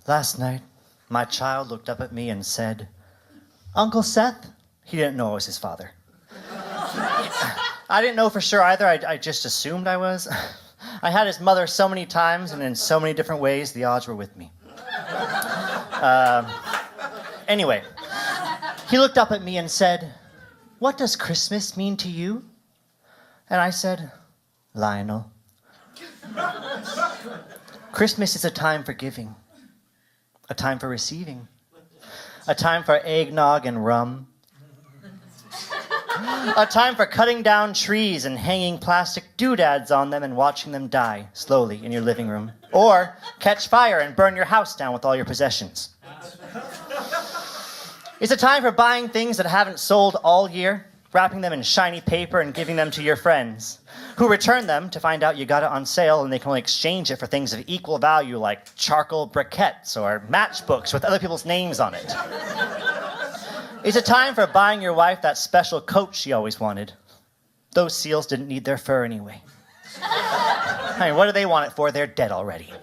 Last night, my child looked up at me and said, "Uncle Seth?" He didn't know I was his father. I didn't know for sure either. I just assumed I was. I had his mother so many times, and in so many different ways, the odds were with me. Anyway, he looked up at me and said, "What does Christmas mean to you?" And I said, "Lionel, Christmas is a time for giving, a time for receiving, a time for eggnog and rum, a time for cutting down trees and hanging plastic doodads on them and watching them die slowly in your living room, or catch fire and burn your house down with all your possessions. It's a time for buying things that haven't sold all year, wrapping them in shiny paper and giving them to your friends, who return them to find out you got it on sale and they can only exchange it for things of equal value like charcoal briquettes or matchbooks with other people's names on it. It's a time for buying your wife that special coat she always wanted. Those seals didn't need their fur anyway. I mean, what do they want it for? They're dead already.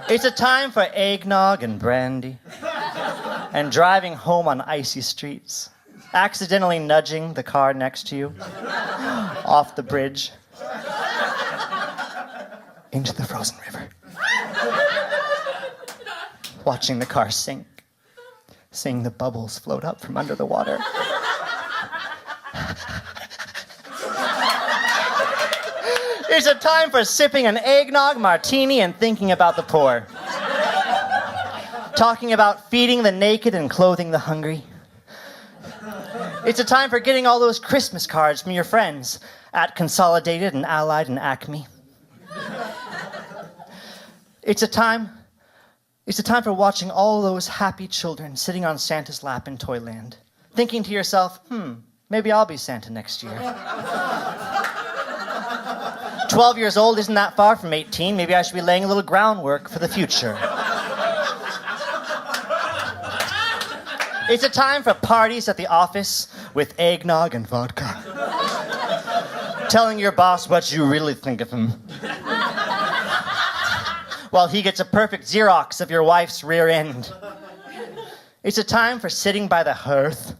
It's a time for eggnog and brandy and driving home on icy streets, accidentally nudging the car next to you off the bridge into the frozen river, watching the car sink, seeing the bubbles float up from under the water. It's a time for sipping an eggnog martini and thinking about the poor. Talking about feeding the naked and clothing the hungry. It's a time for getting all those Christmas cards from your friends at Consolidated and Allied and Acme. It's a time for watching all those happy children sitting on Santa's lap in Toyland, thinking to yourself, maybe I'll be Santa next year. 12 years old isn't that far from 18. Maybe I should be laying a little groundwork for the future. It's a time for parties at the office with eggnog and vodka. Telling your boss what you really think of him. While he gets a perfect Xerox of your wife's rear end. It's a time for sitting by the hearth,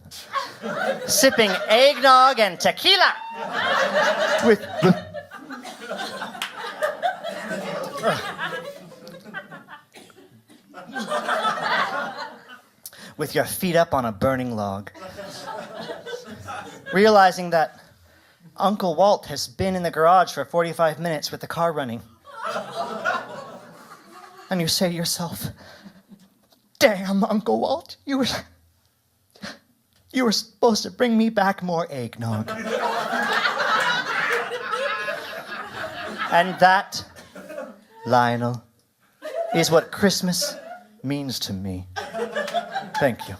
sipping eggnog and tequila with your feet up on a burning log. Realizing that Uncle Walt has been in the garage for 45 minutes with the car running. And you say to yourself, "Damn, Uncle Walt, you were supposed to bring me back more eggnog." And that, Lionel, is what Christmas means to me. Thank you.